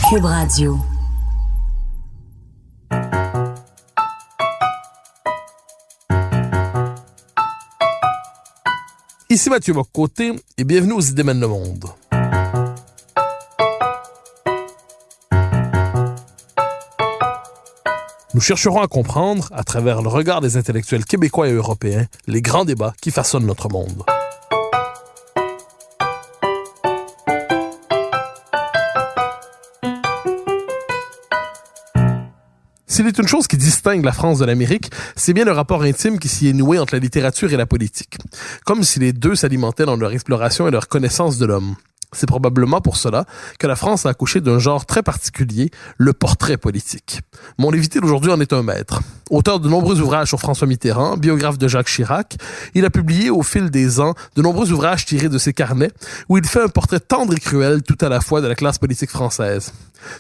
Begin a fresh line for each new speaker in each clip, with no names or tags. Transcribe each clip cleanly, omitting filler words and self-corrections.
Cube Radio.
Ici Mathieu Bock-Côté et bienvenue aux Idées mènent le monde. Nous chercherons à comprendre, à travers le regard des intellectuels québécois et européens, les grands débats qui façonnent notre monde. S'il est une chose qui distingue la France de l'Amérique, c'est bien le rapport intime qui s'y est noué entre la littérature et la politique. Comme si les deux s'alimentaient dans leur exploration et leur connaissance de l'homme. C'est probablement pour cela que la France a accouché d'un genre très particulier, le portrait politique. Mon invité d'aujourd'hui en est un maître. Auteur de nombreux ouvrages sur François Mitterrand, biographe de Jacques Chirac, il a publié au fil des ans de nombreux ouvrages tirés de ses carnets où il fait un portrait tendre et cruel tout à la fois de la classe politique française.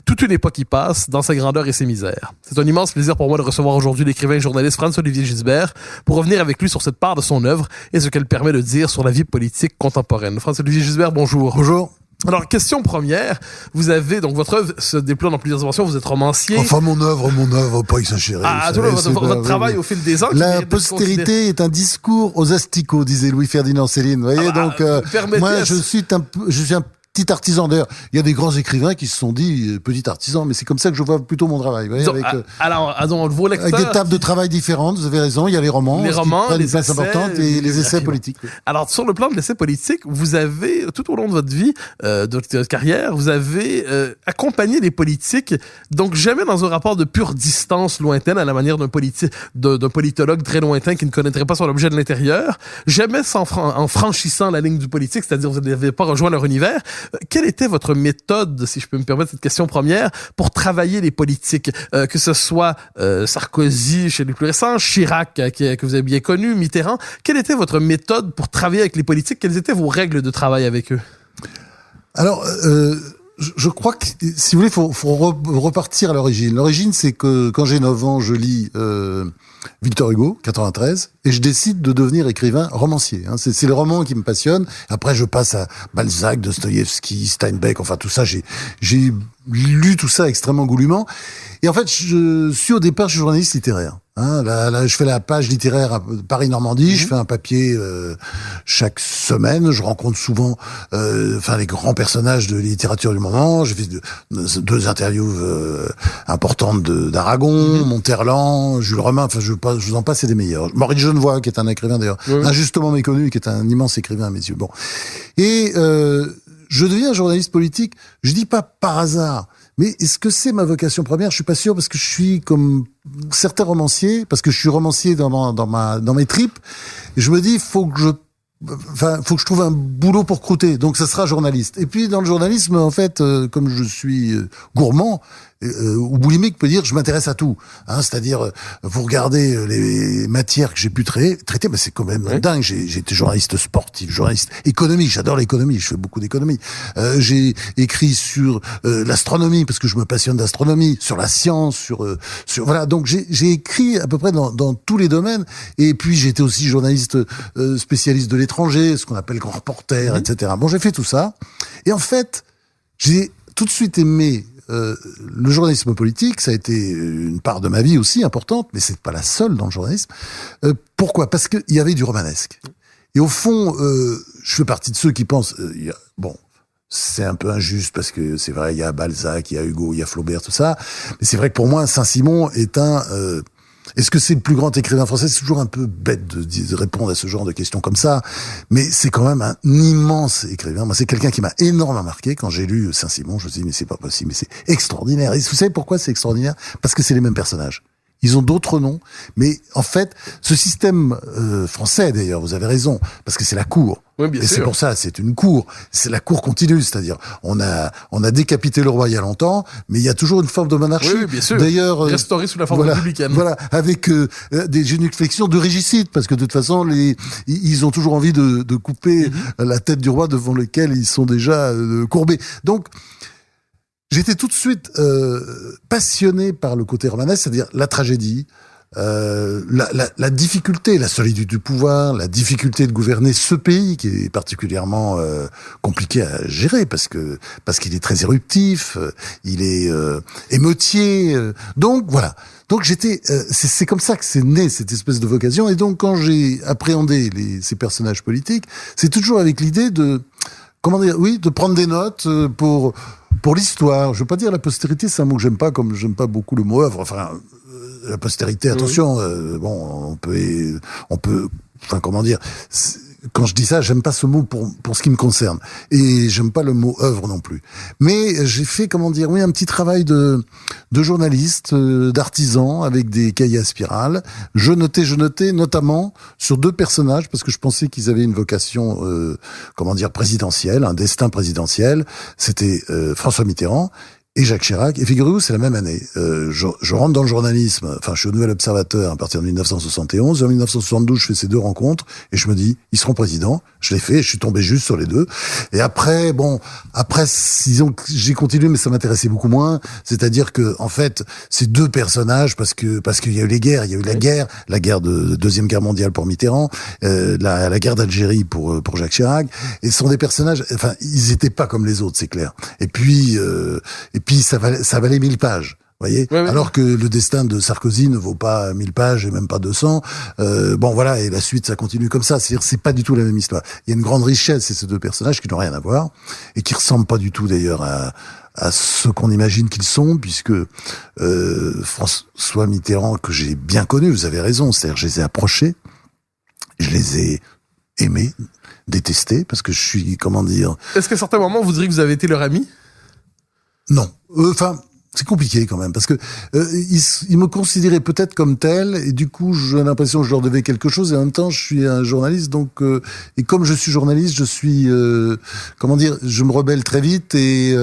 Toute une époque y passe, dans sa grandeur et ses misères. C'est un immense plaisir pour moi de recevoir aujourd'hui l'écrivain et journaliste François-Olivier Gisbert pour revenir avec lui sur cette part de son œuvre et ce qu'elle permet de dire sur la vie politique contemporaine. François-Olivier Gisbert, bonjour.
Bonjour.
Alors, question première, vous avez, donc votre œuvre se déploie dans plusieurs dimensions, vous êtes romancier.
Enfin, mon œuvre, pas exagéré.
Votre travail au fil des ans.
La postérité est un discours aux asticots, disait Louis-Ferdinand Céline. Vous voyez, moi, je suis un petit artisan. D'ailleurs, il y a des grands écrivains qui se sont dit petit artisan, mais c'est comme ça que je vois plutôt mon travail. Vous voyez,
vos lecteurs,
avec des tables de travail différentes, vous avez raison, il y a les romans qui prennent une place importante et les essais politiques.
Alors, sur le plan de l'essai politique, vous avez, tout au long de votre vie, de votre carrière, vous avez accompagné les politiques, donc jamais dans un rapport de pure distance lointaine, à la manière d'un politologue très lointain qui ne connaîtrait pas son objet de l'intérieur, jamais en franchissant la ligne du politique, c'est-à-dire vous n'avez pas rejoint leur univers. Quelle était votre méthode, si je peux me permettre cette question première, pour travailler les politiques? Que ce soit Sarkozy, chez les plus récents, Chirac, que vous avez bien connu, Mitterrand. Quelle était votre méthode pour travailler avec les politiques? Quelles étaient vos règles de travail avec eux?
Alors, je crois que, si vous voulez, faut repartir à l'origine. L'origine, c'est que quand j'ai 9 ans, je lis Victor Hugo, 93, et je décide de devenir écrivain romancier. C'est le roman qui me passionne. Après, je passe à Balzac, Dostoïevski, Steinbeck, enfin tout ça. J'ai lu tout ça extrêmement goulûment. Et en fait, je suis au départ, je suis journaliste littéraire. Là, je fais la page littéraire à Paris-Normandie. Je fais un papier chaque semaine. Je rencontre souvent, les grands personnages de la littérature du moment. J'ai fait 2 interviews importantes d'Aragon, Monterland, Jules Romain. Enfin, je vous en passe, c'est des meilleurs. Maurice Genevoix, qui est un écrivain d'ailleurs injustement méconnu, qui est un immense écrivain à mes yeux. Bon, et je deviens journaliste politique. Je dis pas par hasard. Mais est-ce que c'est ma vocation première? Je suis pas sûr, parce que je suis comme certains romanciers, parce que je suis romancier dans mes tripes. Et je me dis, faut que je trouve un boulot pour croûter. Donc ça sera journaliste. Et puis dans le journalisme, en fait, comme je suis gourmand, ou boulimique, peut dire je m'intéresse à tout. C'est-à-dire, vous regardez les matières que j'ai pu traiter, mais c'est quand même dingue. J'ai été journaliste sportif, journaliste économique. J'adore l'économie. Je fais beaucoup d'économie. J'ai écrit sur l'astronomie parce que je me passionne d'astronomie, sur la science, sur voilà. Donc j'ai écrit à peu près dans tous les domaines. Et puis j'étais aussi journaliste spécialiste de l'étranger, ce qu'on appelle grand reporter, etc. Bon, j'ai fait tout ça. Et en fait, j'ai tout de suite aimé le journalisme politique. Ça a été une part de ma vie aussi importante, mais c'est pas la seule dans le journalisme. Pourquoi? Parce qu'il y avait du romanesque. Et au fond, je fais partie de ceux qui pensent, c'est un peu injuste parce que c'est vrai, il y a Balzac, il y a Hugo, il y a Flaubert, tout ça. Mais c'est vrai que pour moi, Saint-Simon est est-ce que c'est le plus grand écrivain français? C'est toujours un peu bête de répondre à ce genre de questions comme ça, mais c'est quand même un immense écrivain. Moi, c'est quelqu'un qui m'a énormément marqué. Quand j'ai lu Saint-Simon, je me suis dit, mais c'est pas possible, mais c'est extraordinaire. Et vous savez pourquoi c'est extraordinaire? Parce que c'est les mêmes personnages. Ils ont d'autres noms, mais en fait, ce système français, d'ailleurs, vous avez raison, parce que c'est la cour.
Oui, bien sûr.
C'est pour ça, c'est une cour. C'est la cour continue, c'est-à-dire on a décapité le roi il y a longtemps, mais il y a toujours une forme de monarchie.
Oui, bien sûr.
D'ailleurs,
restaurée sous la forme républicaine.
Voilà, avec des génuflexions de régicides, parce que de toute façon, ils ont toujours envie de couper la tête du roi devant lequel ils sont déjà courbés. Donc, j'étais tout de suite passionné par le côté romanesque, c'est-à-dire la tragédie, la difficulté, la solitude du pouvoir, la difficulté de gouverner ce pays qui est particulièrement compliqué à gérer parce qu'il est très éruptif, il est émeutier. Donc voilà. Donc c'est comme ça que c'est né cette espèce de vocation. Et donc quand j'ai appréhendé ces personnages politiques, c'est toujours avec l'idée de de prendre des notes pour l'histoire. Je veux pas dire la postérité, c'est un mot que j'aime pas, comme j'aime pas beaucoup le mot œuvre. Enfin, la postérité, attention, on peut, enfin quand je dis ça, j'aime pas ce mot pour ce qui me concerne. Et j'aime pas le mot œuvre non plus. Mais j'ai fait, un petit travail de journaliste, d'artisan, avec des cahiers à spirale. Je notais notamment sur 2 personnages, parce que je pensais qu'ils avaient une vocation, présidentielle, un destin présidentiel. C'était François Mitterrand et Jacques Chirac. Et figurez-vous, c'est la même année. Je rentre dans le journalisme, je suis au Nouvel Observateur à partir de 1971. En 1972, je fais ces 2 rencontres et je me dis, ils seront présidents. Je l'ai fait, je suis tombé juste sur les 2. Et après, j'ai continué, mais ça m'intéressait beaucoup moins. C'est-à-dire que, en fait, ces 2 personnages, parce qu'il y a eu les guerres, il y a eu la guerre de Deuxième Guerre mondiale pour Mitterrand, la guerre d'Algérie pour Jacques Chirac. Et ce sont des personnages, ils étaient pas comme les autres, c'est clair. Et puis ça valait 1000 pages. Voyez, ouais. Alors que le destin de Sarkozy ne vaut pas 1000 pages et même pas 200. Et la suite, ça continue comme ça. C'est-à-dire, c'est pas du tout la même histoire. Il y a une grande richesse, c'est ces 2 personnages qui n'ont rien à voir et qui ressemblent pas du tout d'ailleurs à ce qu'on imagine qu'ils sont, puisque François Mitterrand, que j'ai bien connu, vous avez raison, c'est-à-dire je les ai approchés, je les ai aimés, détestés, parce que je suis,
Est-ce qu'à certains moments, vous diriez que vous avez été leur ami?
Non. C'est compliqué quand même, parce que ils me considéraient peut-être comme tel, et du coup j'ai l'impression que je leur devais quelque chose, et en même temps je suis un journaliste, donc et comme je suis journaliste, je suis je me rebelle très vite, et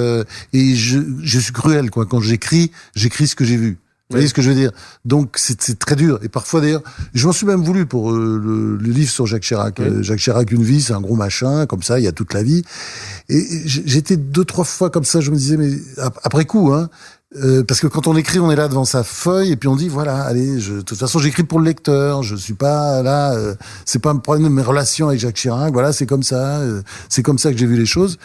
je suis cruel, quoi. Quand j'écris ce que j'ai vu. Vous voyez ce que je veux dire? Donc c'est très dur. Et parfois d'ailleurs, je m'en suis même voulu pour le livre sur Jacques Chirac. Jacques Chirac, une vie, c'est un gros machin, comme ça, il y a toute la vie. Et j'étais 2-3 fois comme ça, je me disais, mais après coup, parce que quand on écrit, on est là devant sa feuille, et puis on dit, voilà, allez, de toute façon, j'écris pour le lecteur, je suis pas là, c'est pas un problème de mes relations avec Jacques Chirac, voilà, c'est comme ça que j'ai vu les choses.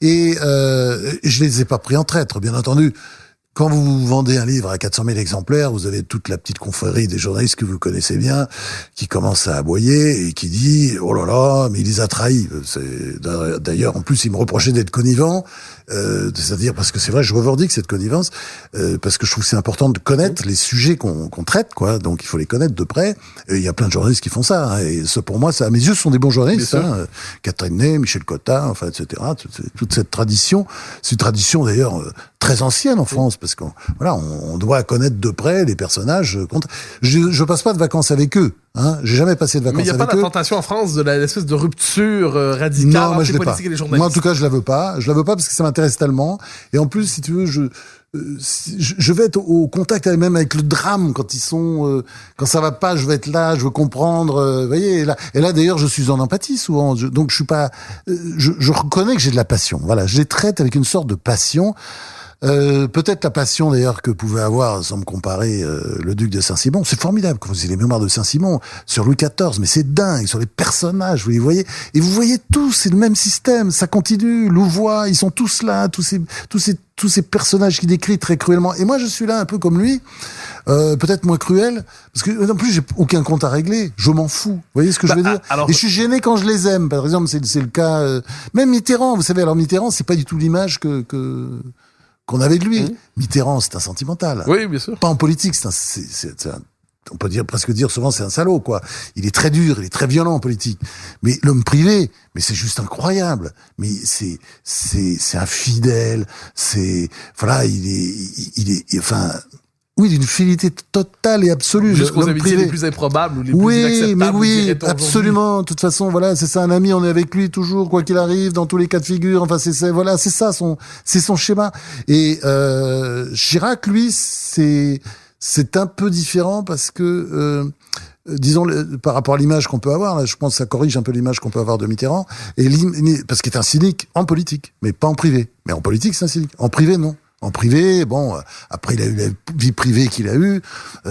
Et je les ai pas pris en traître, bien entendu. Quand vous vendez un livre à 400 000 exemplaires, vous avez toute la petite confrérie des journalistes que vous connaissez bien, qui commence à aboyer et qui dit, oh là là, mais il les a trahis. D'ailleurs, en plus, il me reprochait d'être connivant, c'est-à-dire parce que c'est vrai, je revendique cette connivence, parce que je trouve que c'est important de connaître les sujets qu'on traite, quoi. Donc il faut les connaître de près. Et il y a plein de journalistes qui font ça, et ça, pour moi, ça, à mes yeux, ce sont des bons journalistes. Catherine Ney, Michel Cotta, etc. Toute cette tradition, c'est une tradition d'ailleurs très ancienne en France, parce qu'on doit connaître de près les personnages. Je passe pas de vacances avec eux. J'ai jamais passé de vacances avec eux.
Mais il n'y a pas la tentation en France de l'espèce de rupture radicale entre les politiques et les journalistes.
Moi, en tout cas, je la veux pas. Je la veux pas parce que ça m'intéresse tellement. Et en plus, si tu veux, je vais être au contact même avec le drame quand ils sont, quand ça va pas, je vais être là, je veux comprendre. Vous voyez, et là, d'ailleurs, je suis en empathie souvent. Donc, je suis pas. Je reconnais que j'ai de la passion. Voilà, je les traite avec une sorte de passion. Peut-être la passion d'ailleurs que pouvait avoir, sans me comparer, le duc de Saint-Simon. C'est formidable quand vous avez les mémoires de Saint-Simon sur Louis XIV, mais c'est dingue, sur les personnages, vous les voyez, et vous voyez tous, c'est le même système, ça continue, Louvois, ils sont tous là, tous ces personnages qu'il décrit très cruellement. Et moi, je suis là un peu comme lui, peut-être moins cruel, parce que en plus j'ai aucun compte à régler, je m'en fous. Vous voyez ce que je veux dire? Et je suis gêné quand je les aime. Par exemple, c'est le cas, même Mitterrand. Vous savez, alors Mitterrand, c'est pas du tout l'image qu'on avait de lui. Mitterrand, c'est un sentimental.
Oui, bien sûr.
Pas en politique, on peut presque dire souvent c'est un salaud, quoi. Il est très dur, il est très violent en politique. Mais l'homme privé, mais c'est juste incroyable. Mais c'est infidèle, il est d'une fidélité totale et absolue.
Jusqu'aux amitiés les plus improbables ou les plus inacceptables.
Mais oui, absolument. De toute façon, voilà, c'est ça, un ami, on est avec lui toujours, quoi qu'il arrive, dans tous les cas de figure. Enfin, c'est ça, c'est son schéma. Et Chirac, lui, c'est un peu différent parce que, disons, par rapport à l'image qu'on peut avoir, là, je pense que ça corrige un peu l'image qu'on peut avoir de Mitterrand, parce qu'il est un cynique en politique, mais pas en privé. Mais en politique, c'est un cynique. En privé, non. En privé, bon, après il a eu la vie privée qu'il a eue,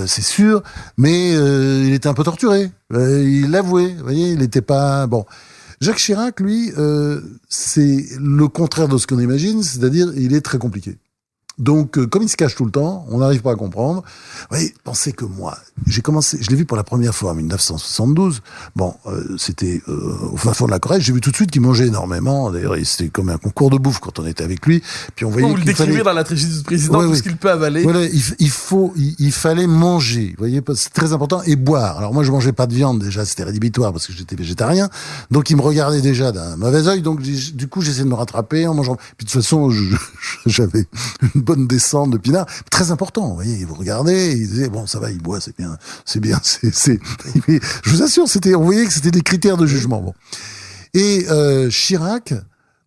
c'est sûr, mais il était un peu torturé. Il l'avouait, vous voyez, il n'était pas... Bon. Jacques Chirac, lui, c'est le contraire de ce qu'on imagine, c'est-à-dire il est très compliqué. Donc, comme il se cache tout le temps, on n'arrive pas à comprendre. Vous voyez, pensez que moi, je l'ai vu pour la première fois en 1972. Bon, c'était au fin fond de la Corrèze. J'ai vu tout de suite qu'il mangeait énormément. D'ailleurs, c'était comme un concours de bouffe quand on était avec lui. Puis on voyait
vous le décrivez dans la tragédie du président, tout ce qu'il peut avaler.
Voilà, il fallait manger. Vous voyez, c'est très important, et boire. Alors moi, je mangeais pas de viande déjà, c'était rédhibitoire parce que j'étais végétarien. Donc il me regardait déjà d'un mauvais œil. Donc du coup, j'essayais de me rattraper en mangeant. Puis de toute façon, j'avais une bonne descente de pinard, très important. Vous voyez, vous regardez, il disait bon, ça va, il boit, c'est bien. Je vous assure, on voyait que c'était des critères de jugement. Bon. Et Chirac,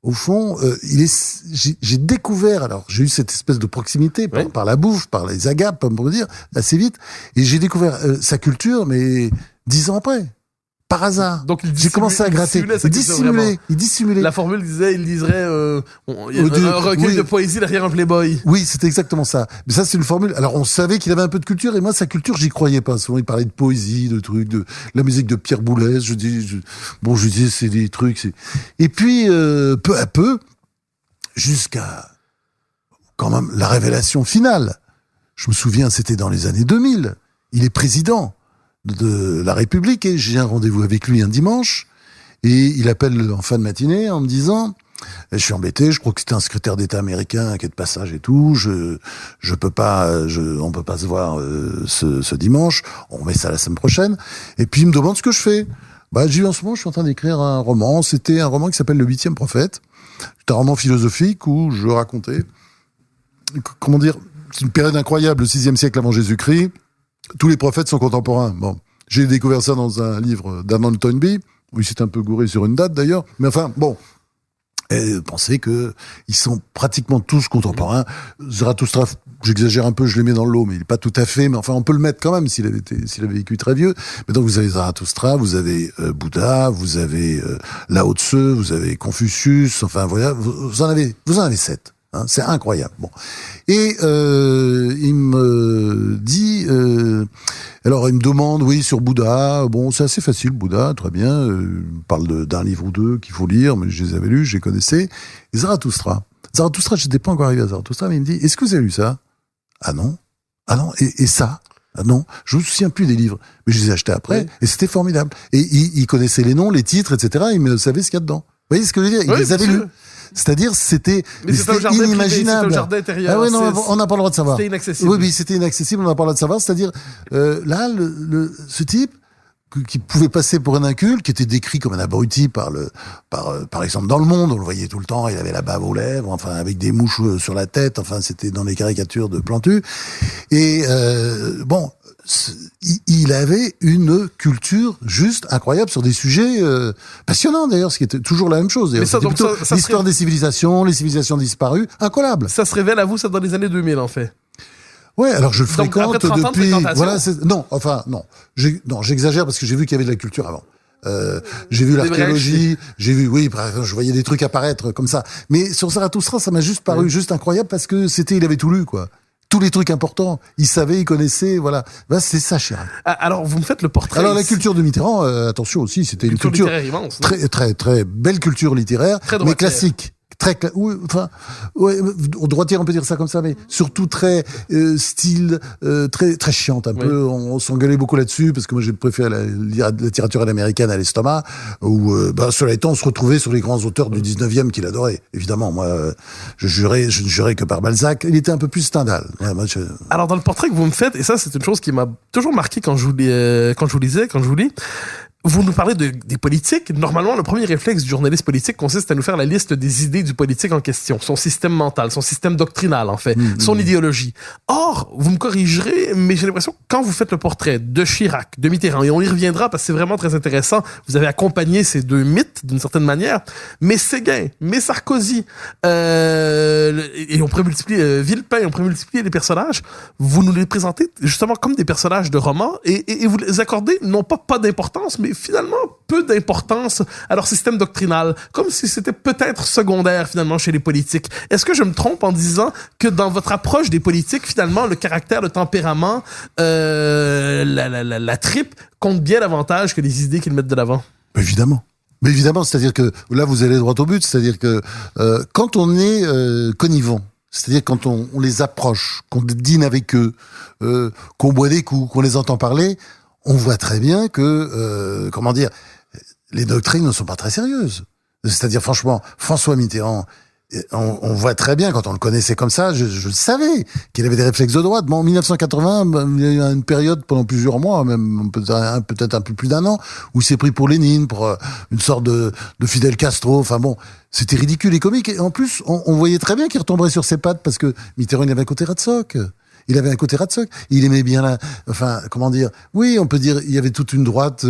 au fond, j'ai découvert, alors j'ai eu cette espèce de proximité par la bouffe, par les agapes, on peut dire, assez vite, et j'ai découvert sa culture, mais 10 ans après. Par hasard. Donc j'ai commencé à gratter. Il dissimulait.
La formule disait, il liserait un recueil de poésie derrière un Playboy.
Oui, c'était exactement ça. Mais ça, c'est une formule. Alors, on savait qu'il avait un peu de culture, et moi, sa culture, j'y croyais pas. Souvent, il parlait de poésie, de trucs, de la musique de Pierre Boulez. Je disais, c'est des trucs. Et puis, peu à peu, jusqu'à quand même la révélation finale. Je me souviens, c'était dans les années 2000. Il est président de la République, et j'ai un rendez-vous avec lui un dimanche, et il appelle en fin de matinée en me disant je suis embêté, je crois que c'était un secrétaire d'État américain qui est de passage et tout, on peut pas se voir ce dimanche, on met ça la semaine prochaine, et puis il me demande ce que je fais. J'ai dit en ce moment je suis en train d'écrire un roman, c'était un roman qui s'appelle Le 8e prophète, c'est un roman philosophique où je racontais, comment dire, c'est une période incroyable, le 6e siècle avant Jésus-Christ. Tous les prophètes sont contemporains. Bon, j'ai découvert ça dans un livre d'Arnold Toynbee, où il s'est un peu gouré sur une date d'ailleurs. Mais enfin, bon, pensez que ils sont pratiquement tous contemporains. Zarathustra, j'exagère un peu, je les mets dans le lot, mais il est pas tout à fait. Mais enfin, on peut le mettre quand même s'il avait vécu très vieux. Mais donc vous avez Zarathustra, vous avez Bouddha, vous avez Lao Tse, vous avez Confucius. Enfin voilà, vous en avez 7. C'est incroyable. Bon. Et il me dit, alors il me demande, oui, sur Bouddha. Bon, c'est assez facile, Bouddha, très bien. Il parle d'un livre ou deux qu'il faut lire, mais je les avais lus, je les connaissais. Et Zarathustra, je n'étais pas encore arrivé à Zarathustra, mais il me dit, est-ce que vous avez lu ça? Ah non. Et ça? Ah non, je me souviens plus des livres, mais je les ai achetés après, et c'était formidable. Et il connaissait les noms, les titres, etc. Il me savait ce qu'il y a dedans. Vous voyez ce que je veux dire? Il les avait lus. C'est-à-dire, c'était inimaginable.
C'était au jardin intérieur.
Ah ouais, non, on n'a pas le droit de savoir.
C'était inaccessible.
Oui, c'était inaccessible, on n'a pas le droit de savoir. C'est-à-dire, là, ce type, qui pouvait passer pour un inculte, qui était décrit comme un abruti par exemple dans Le Monde, on le voyait tout le temps, il avait la bave aux lèvres, enfin, avec des mouches sur la tête, enfin, c'était dans les caricatures de Plantu. Et, bon, il avait une culture juste incroyable sur des sujets passionnants d'ailleurs, ce qui était toujours la même chose. Mais ça, donc, l'histoire des civilisations, les civilisations disparues, incollable.
Ça se révèle à vous, ça dans les années 2000 en fait.
Ouais, alors je le fréquente depuis.
Voilà,
non. J'exagère parce que j'ai vu qu'il y avait de la culture avant. J'ai vu l'archéologie, par exemple, je voyais des trucs apparaître comme ça. Mais sur Zarathustra, ça m'a juste paru juste incroyable parce que il avait tout lu, quoi. Tous les trucs importants, il savait, il connaissait, voilà. C'est ça, Chirac.
Alors, vous me faites le portrait.
Alors, la culture de Mitterrand, attention aussi, c'était une culture
immense,
très, très, très belle culture littéraire, mais classique. Droitière, on peut dire ça comme ça, mais surtout très style, très très chiante un peu. On s'engueulait beaucoup là-dessus parce que moi j'ai préféré lire la littérature américaine à l'estomac. Où, cela étant, on se retrouvait sur les grands auteurs du 19e qu'il adorait. Évidemment, moi, je ne jurais que par Balzac. Il était un peu plus Stendhal.
Alors dans le portrait que vous me faites, et ça c'est une chose qui m'a toujours marqué quand je vous lis. Vous nous parlez des politiques. Normalement, le premier réflexe du journaliste politique consiste à nous faire la liste des idées du politique en question, son système mental, son système doctrinal, en fait, son idéologie. Or, vous me corrigerez, mais j'ai l'impression que quand vous faites le portrait de Chirac, de Mitterrand, et on y reviendra parce que c'est vraiment très intéressant, vous avez accompagné ces deux mythes d'une certaine manière, mais Séguin, mais Sarkozy, et on pourrait multiplier Villepin, on pourrait multiplier les personnages, vous nous les présentez justement comme des personnages de romans, et vous les accordez non pas d'importance, mais finalement peu d'importance à leur système doctrinal, comme si c'était peut-être secondaire finalement chez les politiques. Est-ce que je me trompe en disant que dans votre approche des politiques, finalement, le caractère, le tempérament, la tripe compte bien davantage que les idées qu'ils mettent de l'avant?
Évidemment. Mais évidemment, c'est-à-dire que là, vous allez droit au but, c'est-à-dire que quand on est connivant, c'est-à-dire quand on les approche, qu'on dîne avec eux, qu'on boit des coups, qu'on les entend parler, on voit très bien que, comment dire, les doctrines ne sont pas très sérieuses. C'est-à-dire, franchement, François Mitterrand, on voit très bien, quand on le connaissait comme ça, je le savais, qu'il avait des réflexes de droite. Bon, en 1980, il y a eu une période pendant plusieurs mois, même peut-être un peu plus d'un an, où il s'est pris pour Lénine, pour une sorte de Fidel Castro. Enfin bon, c'était ridicule et comique. Et en plus, on voyait très bien qu'il retomberait sur ses pattes, parce que Mitterrand, il avait un côté Ratsock. Il avait un côté Ratsock. Il aimait bien comment dire. Oui, on peut dire, il y avait toute une droite.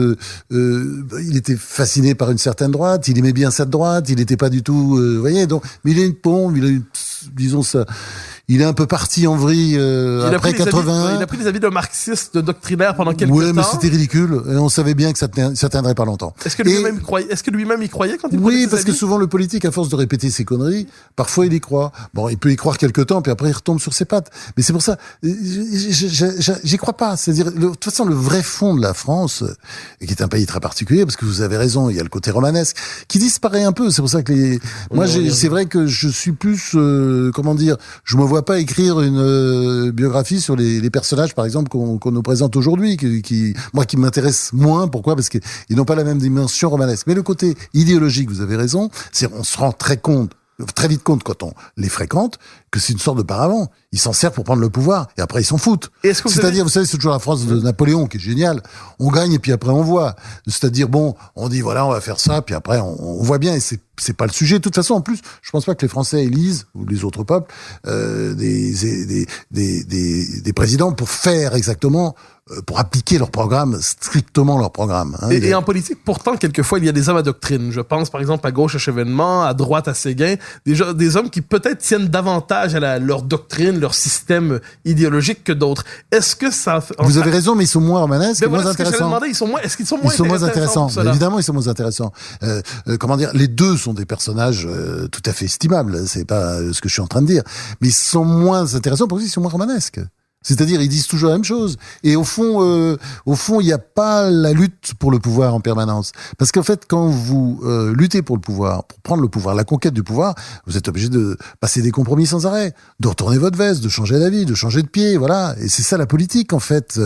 Il était fasciné par une certaine droite. Il aimait bien cette droite. Il n'était pas du tout, vous voyez. Donc, mais il a une pompe. Il a disons ça. Il est un peu parti en vrille après 80.
Il a pris des avis de marxiste doctrinaire pendant quelques temps.
Oui, mais c'était ridicule. Et on savait bien que ça tiendrait pas longtemps.
Est-ce que lui-même y croyait quand il prenait
Oui,
ses
parce
avis?
que souvent le politique, à force de répéter ses conneries, parfois il y croit. Bon, il peut y croire quelque temps, puis après il retombe sur ses pattes. Mais c'est pour ça, j'y crois pas. C'est-à-dire, de toute façon, le vrai fond de la France, qui est un pays très particulier, parce que vous avez raison, il y a le côté romanesque, qui disparaît un peu. C'est pour ça que c'est vrai que je suis plus, comment dire, je me vois pas écrire une biographie sur les personnages, par exemple, qu'on nous présente aujourd'hui, qui m'intéresse moins. Pourquoi? Parce qu'ils n'ont pas la même dimension romanesque. Mais le côté idéologique, vous avez raison, c'est on se rend très vite compte quand on les fréquente, que c'est une sorte de paravent. Ils s'en servent pour prendre le pouvoir, et après ils s'en foutent. C'est-à-dire, vous savez, c'est toujours la phrase de Napoléon qui est géniale. On gagne, et puis après on voit. C'est-à-dire, bon, on dit, voilà, on va faire ça, puis après on voit bien, et c'est pas le sujet. De toute façon, en plus, je pense pas que les Français élisent, ou les autres peuples, des présidents pour faire exactement, pour appliquer leur programme, strictement leur programme. Hein,
et en politique, pourtant, quelquefois, il y a des hommes à doctrine. Je pense, par exemple, à gauche à Chevènement, à droite à Séguin, des hommes qui peut-être tiennent davantage à leur doctrine, leur système idéologique que d'autres. Est-ce que ça...
Vous avez raison, mais ils sont moins romanesques et moins intéressants.
Est-ce qu'ils sont moins intéressants?
Évidemment, ils sont moins intéressants. Comment dire, les deux sont des personnages tout à fait estimables. C'est pas ce que je suis en train de dire. Mais ils sont moins intéressants parce qu'ils sont moins romanesques. C'est-à-dire, ils disent toujours la même chose. Et au fond, il n'y a pas la lutte pour le pouvoir en permanence. Parce qu'en fait, quand vous luttez pour le pouvoir, pour prendre le pouvoir, la conquête du pouvoir, vous êtes obligé de passer des compromis sans arrêt, de retourner votre veste, de changer d'avis, de changer de pied, voilà. Et c'est ça la politique, en fait.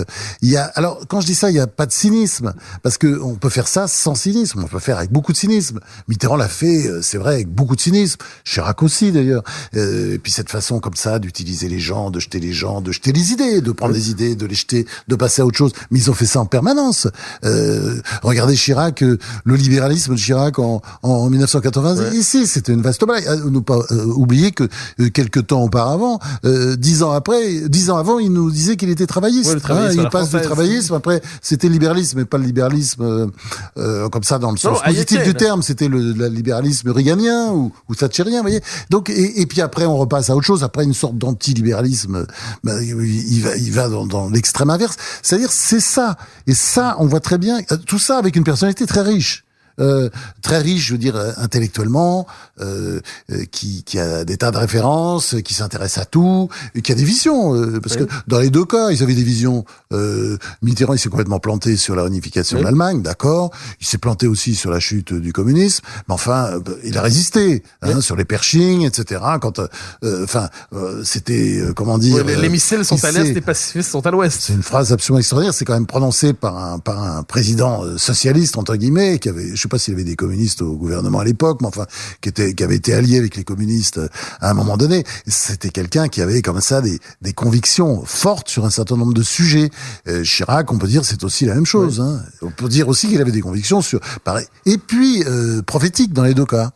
Alors, quand je dis ça, il n'y a pas de cynisme. Parce que on peut faire ça sans cynisme. On peut faire avec beaucoup de cynisme. Mitterrand l'a fait, c'est vrai, avec beaucoup de cynisme. Chirac aussi, d'ailleurs. Et puis cette façon comme ça d'utiliser les gens, de jeter les idées, de prendre des idées, de les jeter, de passer à autre chose. Mais ils ont fait ça en permanence. Regardez Chirac, le libéralisme de Chirac en 1980. Ouais. Ici, c'était une vaste blague. Ne pas oublier que quelques temps auparavant, 10 ans avant, il nous disait qu'il était travailliste.
Ouais,
il passe du travaillisme. Après, c'était le libéralisme, mais pas le libéralisme comme ça dans le sens positif du terme. C'était le libéralisme réganien ou thatchérien, vous voyez. Donc, et puis après, on repasse à autre chose. Après, une sorte d'anti-libéralisme. Il va dans l'extrême inverse. C'est-à-dire, c'est ça. Et ça, on voit très bien, tout ça avec une personnalité très riche. Très riche, je veux dire, intellectuellement, qui a des tas de références, qui s'intéresse à tout, et qui a des visions. Parce que dans les deux cas, ils avaient des visions. Mitterrand, il s'est complètement planté sur la réunification de l'Allemagne, d'accord. Il s'est planté aussi sur la chute du communisme, mais enfin, il a résisté sur les Pershing, etc. Quand, c'était, comment dire...
les missiles sont à l'est, les pacifistes sont à l'ouest.
C'est une phrase absolument extraordinaire. C'est quand même prononcé par un président socialiste, entre guillemets, qui avait, je sais pas s'il y avait des communistes au gouvernement à l'époque, mais enfin, qui avait été allié avec les communistes à un moment donné. C'était quelqu'un qui avait comme ça des convictions fortes sur un certain nombre de sujets. Chirac, on peut dire, c'est aussi la même chose. Hein. On peut dire aussi qu'il avait des convictions sur, pareil. Et puis, prophétiques dans les deux cas.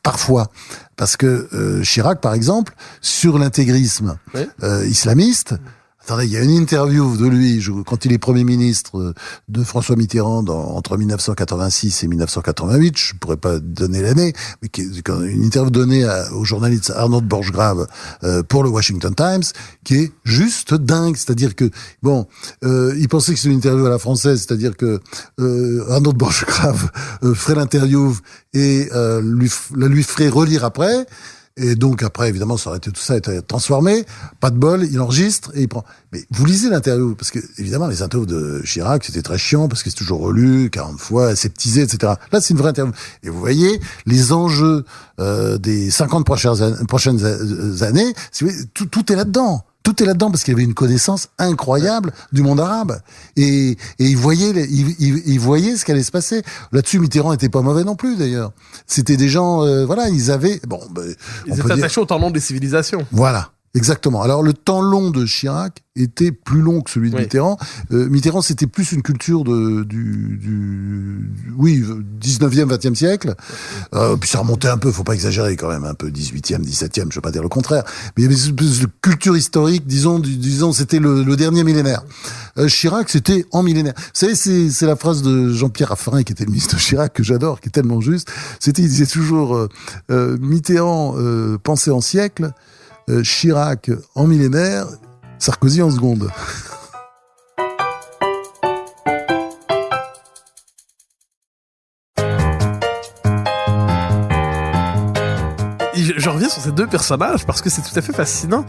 Parfois. Parce que Chirac, par exemple, sur l'intégrisme islamiste, Attendez, il y a une interview de lui quand il est Premier ministre de François Mitterrand entre 1986 et 1988. Je pourrais pas donner l'année, mais une interview donnée au journaliste Arnaud de Borchgrave pour le Washington Times, qui est juste dingue. C'est-à-dire que il pensait que c'était une interview à la française, c'est-à-dire que Arnaud de Borchgrave ferait l'interview et lui ferait relire après. Et donc après, évidemment, tout ça a été transformé. Pas de bol, il enregistre et il prend. Mais vous lisez l'interview, parce que évidemment, les interviews de Chirac, c'était très chiant, parce que c'est toujours relu 40 fois, aseptisé, etc. Là, c'est une vraie interview. Et vous voyez, les enjeux des 50 prochaines années, tout est là-dedans. Tout est là-dedans parce qu'il avait une connaissance incroyable du monde arabe et il voyait ce qui allait se passer. Là-dessus, Mitterrand était pas mauvais non plus d'ailleurs. C'était des gens, ils avaient
ils étaient attachés au temps long des civilisations.
Voilà. Exactement. Alors le temps long de Chirac était plus long que celui de Mitterrand. Mitterrand, c'était plus une culture du 19e, 20e siècle. Puis ça remontait un peu, faut pas exagérer quand même, un peu 18e, 17e, je veux pas dire le contraire. Mais il y avait une espèce de culture historique, disons c'était le dernier millénaire. Chirac, c'était en millénaire. Vous savez, c'est la phrase de Jean-Pierre Raffarin, qui était le ministre de Chirac, que j'adore, qui est tellement juste. Il disait toujours, Mitterrand pensait en siècle, Chirac en millénaire, Sarkozy en seconde.
Je reviens sur ces deux personnages parce que c'est tout à fait fascinant.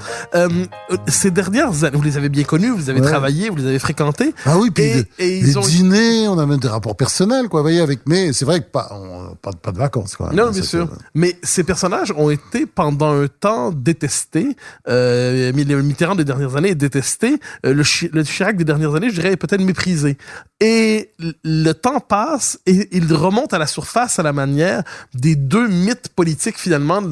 Ces dernières années, vous les avez bien connus, vous les avez travaillé, vous les avez fréquentés.
Ah oui, puis les dîners, on a même des rapports personnels, quoi. Vous voyez, mais c'est vrai que pas de vacances, quoi.
Non, bien sûr. Mais ces personnages ont été pendant un temps détestés. Mitterrand des dernières années est détesté. Le Chirac des dernières années, je dirais, est peut-être méprisé. Et le temps passe et il remonte à la surface à la manière des deux mythes politiques finalement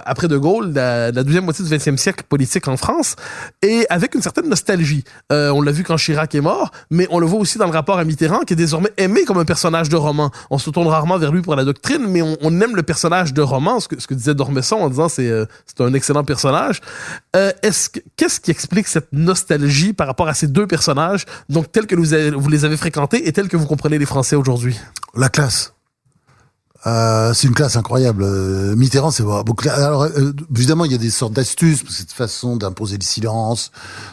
après De Gaulle, la deuxième moitié du XXe siècle politique en France, et avec une certaine nostalgie. On l'a vu quand Chirac est mort, mais on le voit aussi dans le rapport à Mitterrand, qui est désormais aimé comme un personnage de roman. On se tourne rarement vers lui pour la doctrine, mais on aime le personnage de roman, ce que disait Dormesson en disant c'est un excellent personnage. Qu'est-ce qui explique cette nostalgie par rapport à ces deux personnages, donc tels que vous les avez fréquentés et tels que vous comprenez les Français aujourd'hui?
La classe. C'est une classe incroyable. Mitterrand, c'est beaucoup. Alors, évidemment, il y a des sortes d'astuces, cette façon d'imposer le silence,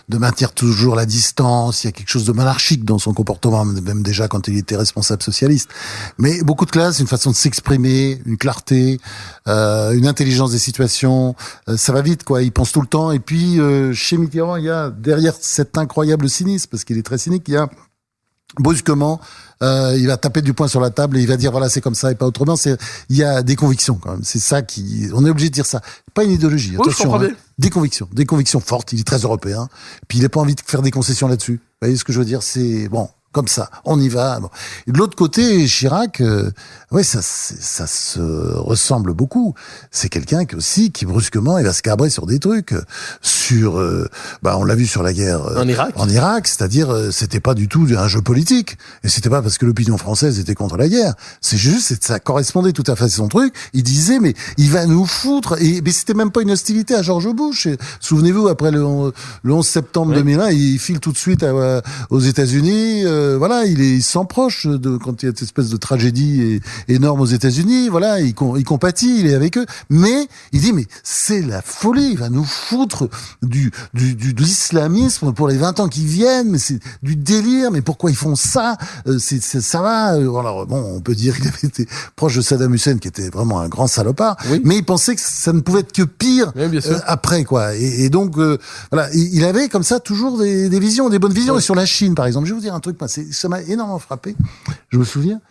de maintenir toujours la distance. Il y a quelque chose de monarchique dans son comportement, même déjà quand il était responsable socialiste. Mais beaucoup de classe, une façon de s'exprimer, une clarté, une intelligence des situations. Ça va vite, quoi. Il pense tout le temps. Et puis, chez Mitterrand, il y a derrière cet incroyable cynisme, parce qu'il est très cynique, il y a brusquement, il va taper du poing sur la table et il va dire voilà, c'est comme ça et pas autrement. Il y a des convictions quand même. C'est ça on est obligé de dire ça. Pas une idéologie.
Oui,
attention. Des convictions fortes. Il est très européen. Puis il n'a pas envie de faire des concessions là-dessus. Vous voyez ce que je veux dire? C'est bon. Comme ça, on y va. Bon. Et de l'autre côté, Chirac, ça se ressemble beaucoup. C'est quelqu'un qui brusquement, il va se cabrer sur des trucs, on l'a vu sur la guerre
en Irak,
c'est-à-dire c'était pas du tout un jeu politique, et c'était pas parce que l'opinion française était contre la guerre. C'est juste, ça correspondait tout à fait à son truc. Il disait, mais il va nous foutre. Mais c'était même pas une hostilité à George Bush. Et, souvenez-vous, après le 11 septembre 2001, il file tout de suite aux États-Unis. Il s'en proche quand il y a cette espèce de tragédie énorme aux États-Unis. Voilà, il compatit, il est avec eux. Mais il dit, mais c'est la folie. Il va nous foutre de l'islamisme pour les 20 ans qui viennent. Mais c'est du délire. Mais pourquoi ils font ça? Ça va. Alors bon, on peut dire qu'il avait été proche de Saddam Hussein, qui était vraiment un grand salopard. Oui. Mais il pensait que ça ne pouvait être que pire après, quoi. Et donc, il avait comme ça toujours des visions, des bonnes visions. Oui. Et sur la Chine, par exemple, je vais vous dire un truc. Ça m'a énormément frappé. Je me souviens,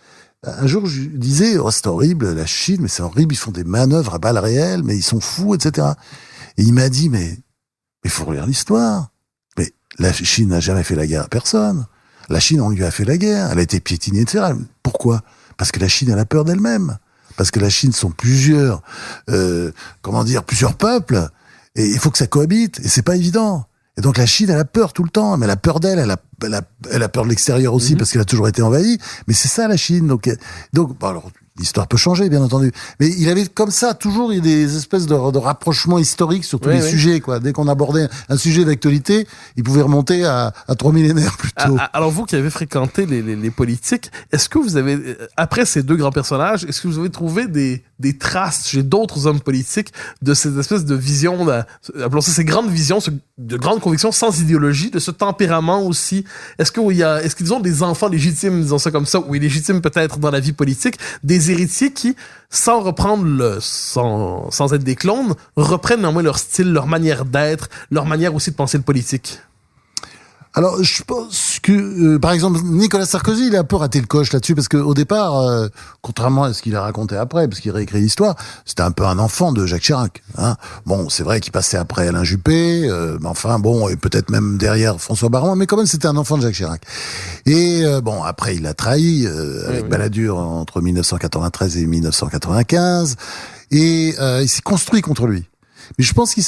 un jour, je disais, c'est horrible, la Chine, mais c'est horrible, ils font des manœuvres à balles réelles, mais ils sont fous, etc. Et il m'a dit, mais faut relire l'histoire. Mais la Chine n'a jamais fait la guerre à personne. La Chine, on lui a fait la guerre, elle a été piétinée, etc. Pourquoi? Parce que la Chine, elle a peur d'elle-même. Parce que la Chine sont plusieurs peuples, et il faut que ça cohabite, et c'est pas évident. Et donc la Chine, elle a peur tout le temps, mais elle a peur d'elle, elle a peur de l'extérieur aussi, parce qu'elle a toujours été envahie. Mais c'est ça la Chine. Donc alors, L'histoire peut changer, bien entendu. Mais il avait comme ça, toujours, il y a des espèces de rapprochements historiques sur tous les sujets, quoi. Dès qu'on abordait un sujet d'actualité, il pouvait remonter à 3 millénaires plus tôt.
Alors vous qui avez fréquenté les politiques, est-ce que vous avez, après ces deux grands personnages, est-ce que vous avez trouvé des traces chez d'autres hommes politiques de cette espèce de vision, appelons ça ces grandes visions, de grandes convictions sans idéologie, de ce tempérament aussi? Est-ce qu'ils ont des enfants légitimes, disons ça comme ça, ou illégitimes peut-être dans la vie politique, des héritiers qui, sans être des clones, reprennent néanmoins leur style, leur manière d'être, leur manière aussi de penser le politique?
Alors, je pense que, par exemple, Nicolas Sarkozy, il a un peu raté le coche là-dessus, parce que au départ, contrairement à ce qu'il a raconté après, parce qu'il réécrit l'histoire, c'était un peu un enfant de Jacques Chirac. Hein. Bon, c'est vrai qu'il passait après Alain Juppé, mais enfin, bon, et peut-être même derrière François Baron, mais quand même, c'était un enfant de Jacques Chirac. Et bon, après, il l'a trahi avec Balladur entre 1993 et 1995, et il s'est construit contre lui. Mais je pense il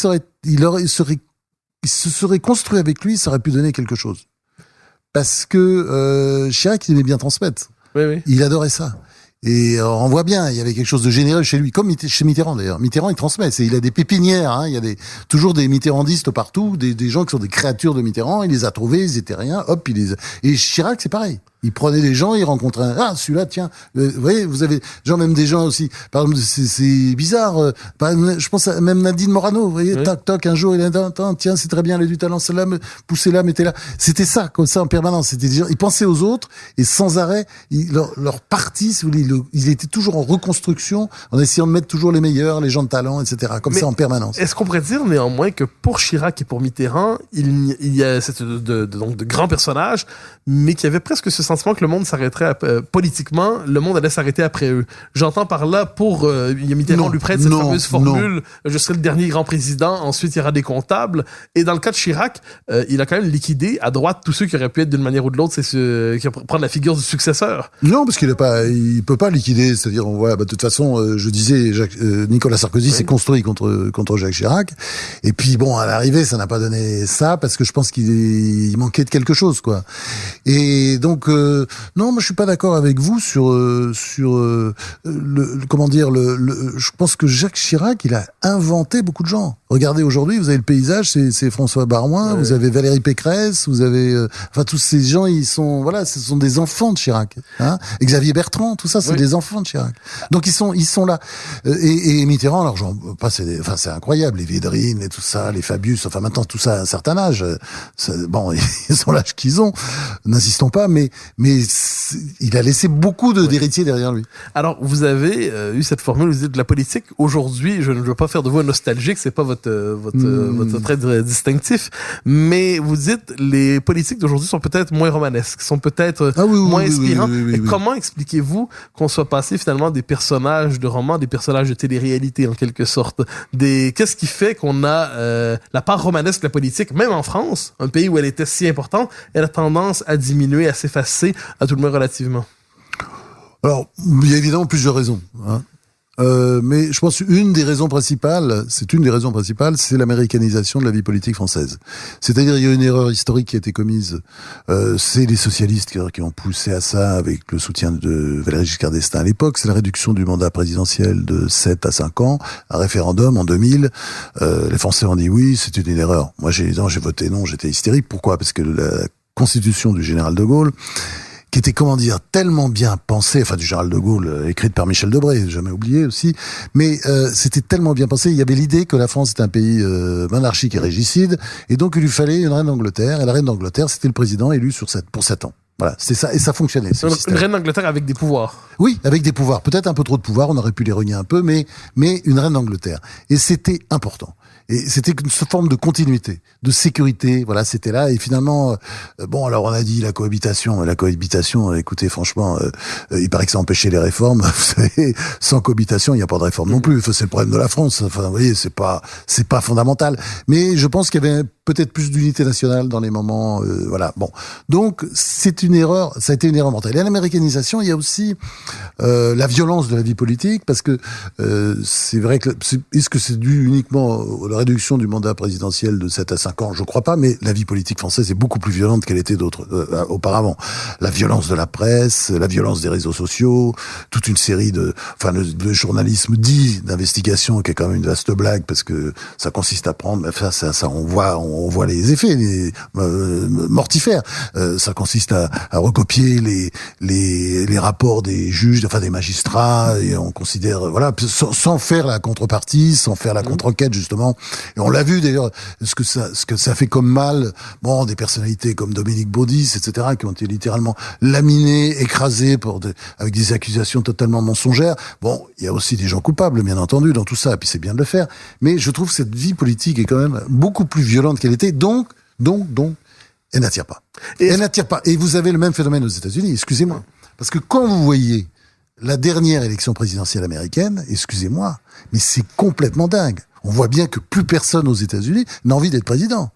se serait construit avec lui, ça aurait pu donner quelque chose. Parce que Chirac, il aimait bien transmettre.
Oui.
Il adorait ça. Et on voit bien, il y avait quelque chose de généreux chez lui, comme chez Mitterrand d'ailleurs. Mitterrand, il transmet. Il a des pépinières. Hein, il y a toujours des mitterrandistes partout, des gens qui sont des créatures de Mitterrand. Il les a trouvés, ils étaient rien. Hop, Et Chirac, c'est pareil. Il prenait des gens, il rencontrait celui-là, tiens. Vous voyez, vous avez même des gens aussi. Par exemple, c'est bizarre. Je pense à même Nadine Morano. Vous voyez, toc, un jour, il a dit, tiens, c'est très bien, il a du talent, celle-là, poussez-la, mettez-la. C'était ça, comme ça, en permanence. C'était des gens, il pensait aux autres et sans arrêt, leur parti, si vous voulez, il était toujours en reconstruction, en essayant de mettre toujours les meilleurs, les gens de talent, etc. Comme ça, en permanence.
Est-ce qu'on pourrait dire néanmoins que pour Chirac et pour Mitterrand, il y a donc de grands personnages, mais qu'il y avait presque ce sentiment que le monde s'arrêterait politiquement, le monde allait s'arrêter après eux. J'entends par là Mitterrand lui prête cette fameuse formule, je serai le dernier grand président, ensuite il y aura des comptables. Et dans le cas de Chirac, il a quand même liquidé à droite tous ceux qui auraient pu être d'une manière ou de l'autre, qui prendre la figure du successeur.
Non, parce il peut pas liquider, c'est-à-dire on voit, de toute façon, je disais, Nicolas Sarkozy s'est construit contre Jacques Chirac. Et puis bon, à l'arrivée, ça n'a pas donné ça parce que je pense qu'il manquait de quelque chose, quoi. Et donc non, moi je suis pas d'accord avec vous sur comment dire je pense que Jacques Chirac, il a inventé beaucoup de gens. Regardez aujourd'hui, vous avez le paysage, c'est François Baroin, vous avez Valérie Pécresse, vous avez tous ces gens, ce sont des enfants de Chirac, hein. Et Xavier Bertrand, tout ça, c'est des enfants de Chirac. Donc ils sont là. Et Mitterrand, alors c'est incroyable, les Védrines et tout ça, les Fabius, enfin maintenant tout ça à un certain âge. Bon, ils ont l'âge qu'ils ont, n'insistons pas, mais il a laissé beaucoup d'héritiers derrière lui.
Alors, vous avez eu cette formule, vous dites de la politique. Aujourd'hui, je ne veux pas faire de vous un nostalgique, c'est pas votre trait distinctif, mais vous dites les politiques d'aujourd'hui sont peut-être moins romanesques, sont peut-être moins inspirants. Et comment expliquez-vous qu'on soit passé finalement des personnages de romans, des personnages de télé-réalité en quelque sorte? Qu'est-ce qui fait qu'on a la part romanesque de la politique, même en France, un pays où elle était si importante, elle a tendance à diminuer, à s'effacer, à tout le moins relativement?
Alors, il y a évidemment plusieurs raisons, hein. Mais je pense une des raisons principales, c'est l'américanisation de la vie politique française. C'est-à-dire, il y a une erreur historique qui a été commise. C'est les socialistes qui ont poussé à ça avec le soutien de Valéry Giscard d'Estaing à l'époque. C'est la réduction du mandat présidentiel de 7 à 5 ans. Un référendum en 2000. Les Français ont dit oui, c'était une erreur. Moi, j'ai voté non, j'étais hystérique. Pourquoi? Parce que la constitution du général de Gaulle, qui était, tellement bien pensée, du général de Gaulle, écrite par Michel Debré, jamais oublié aussi, mais c'était tellement bien pensé, il y avait l'idée que la France était un pays monarchique et régicide, et donc il lui fallait une reine d'Angleterre, et la reine d'Angleterre, c'était le président élu pour 7 ans. Voilà, c'était ça, et ça fonctionnait.
Une reine d'Angleterre avec des pouvoirs.
Oui, avec des pouvoirs, peut-être un peu trop de pouvoirs, on aurait pu les renier un peu, mais une reine d'Angleterre. Et c'était important. Et c'était une forme de continuité, de sécurité, voilà, c'était là. Et finalement, alors on a dit la cohabitation, écoutez, franchement, il paraît que ça empêchait les réformes. Vous savez, sans cohabitation, il n'y a pas de réforme non plus. C'est le problème de la France. Enfin, vous voyez, c'est pas fondamental. Mais je pense qu'il y avait peut-être plus d'unité nationale dans les moments, voilà. Bon, donc c'est une erreur, ça a été une erreur mortelle. Et à l'américanisation, il y a aussi la violence de la vie politique, parce que c'est vrai que est-ce que c'est dû uniquement à la réduction du mandat présidentiel de 7 à 5 ans? Je crois pas, mais la vie politique française est beaucoup plus violente qu'elle était auparavant. La violence de la presse, la violence des réseaux sociaux, toute une série de journalisme dit d'investigation qui est quand même une vaste blague, parce que ça consiste à prendre, enfin ça on voit les effets mortifères. Ça consiste à recopier les rapports des juges, enfin des magistrats, et on considère, voilà, sans faire la contrepartie, sans faire la contre-enquête justement. Et on l'a vu d'ailleurs, ce que ça fait comme mal, bon, des personnalités comme Dominique Baudis, etc., qui ont été littéralement laminées, écrasées avec des accusations totalement mensongères. Bon, il y a aussi des gens coupables, bien entendu, dans tout ça, et puis c'est bien de le faire. Mais je trouve que cette vie politique est quand même beaucoup plus violente qu'elle était, donc, elle n'attire pas. Elle n'attire pas. Et vous avez le même phénomène aux États-Unis, excusez-moi. Parce que quand vous voyez la dernière élection présidentielle américaine, excusez-moi, mais c'est complètement dingue. On voit bien que plus personne aux États-Unis n'a envie d'être président.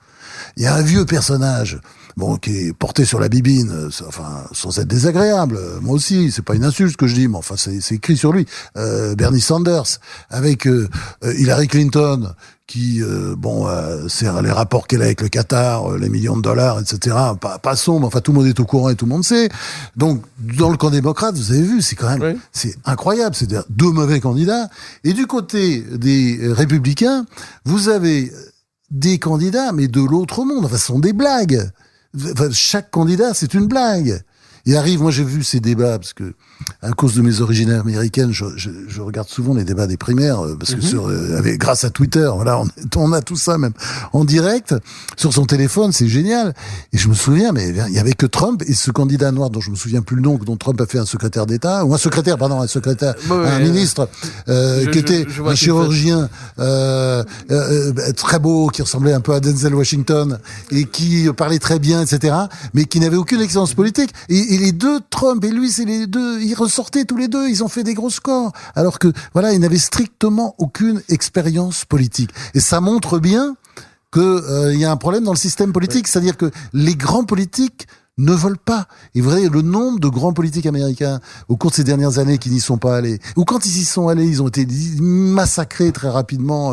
Il y a un vieux personnage, bon, qui est porté sur la bibine, enfin, sans être désagréable. Moi aussi, c'est pas une insulte ce que je dis, mais enfin, c'est écrit sur lui. Bernie Sanders, avec Hillary Clinton, qui, c'est les rapports qu'elle a avec le Qatar, les millions de dollars, etc. Pas sombre, enfin, tout le monde est au courant et tout le monde sait. Donc, dans le camp démocrate, vous avez vu, c'est quand même, c'est incroyable. C'est deux mauvais candidats. Et du côté des républicains, vous avez des candidats, mais de l'autre monde. Enfin, ce sont des blagues. Enfin, chaque candidat, c'est une blague. Il arrive, moi j'ai vu ces débats, parce que à cause de mes origines américaines, je regarde souvent les débats des primaires, parce que grâce à Twitter, voilà, on a tout ça même en direct sur son téléphone, c'est génial. Et je me souviens, mais il y avait que Trump et ce candidat noir dont je me souviens plus le nom, dont Trump a fait un secrétaire d'État, ou un ministre qui était un chirurgien très beau, qui ressemblait un peu à Denzel Washington et qui parlait très bien, etc., mais qui n'avait aucune expérience politique. Et les deux, Trump et lui, c'est les deux, ils ressortaient tous les deux, ils ont fait des gros scores. Alors que, voilà, ils n'avaient strictement aucune expérience politique. Et ça montre bien que y a un problème dans le système politique. C'est-à-dire que les grands politiques ne veulent pas. Et vous voyez, le nombre de grands politiques américains au cours de ces dernières années qui n'y sont pas allés, ou quand ils y sont allés, ils ont été massacrés très rapidement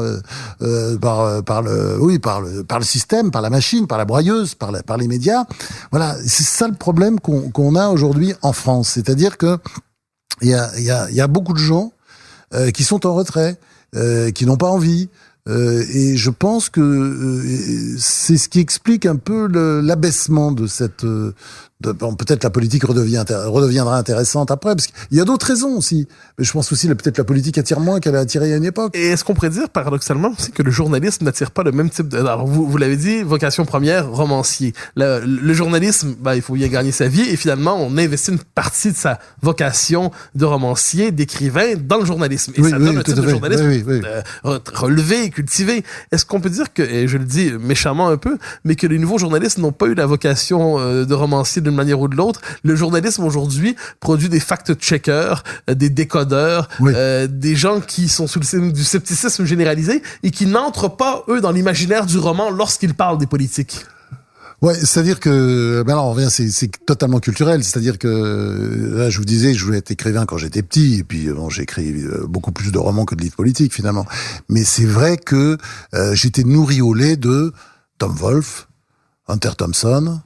par le système, par la machine, par la broyeuse, par les médias. Voilà, c'est ça le problème qu'on a aujourd'hui en France. C'est-à-dire que il y a beaucoup de gens qui sont en retrait, qui n'ont pas envie. Et je pense que c'est ce qui explique un peu l'abaissement de cette... peut-être la politique redeviendra intéressante après, parce qu'il y a d'autres raisons aussi. Mais je pense aussi peut-être la politique attire moins qu'elle a attiré à une époque.
Et est-ce qu'on pourrait dire, paradoxalement, aussi que le journalisme n'attire pas le même type de... Alors, vous l'avez dit, vocation première, romancier. Le journalisme, il faut bien gagner sa vie, et finalement, on investit une partie de sa vocation de romancier, d'écrivain, dans le journalisme. Et ça donne un type de journalisme relevé, cultivé. Est-ce qu'on peut dire que, et je le dis méchamment un peu, mais que les nouveaux journalistes n'ont pas eu la vocation de romancier d'une manière ou de l'autre? Le journalisme aujourd'hui produit des fact-checkers, des décodeurs, des gens qui sont sous le signe du scepticisme généralisé et qui n'entrent pas, eux, dans l'imaginaire du roman lorsqu'ils parlent des politiques.
Ouais, c'est-à-dire que, là, on revient, c'est totalement culturel. C'est-à-dire que, là, je vous disais, je voulais être écrivain quand j'étais petit, et puis, j'ai écrit beaucoup plus de romans que de livres politiques, finalement. Mais c'est vrai que, j'étais nourri au lait de Tom Wolfe, Hunter Thompson,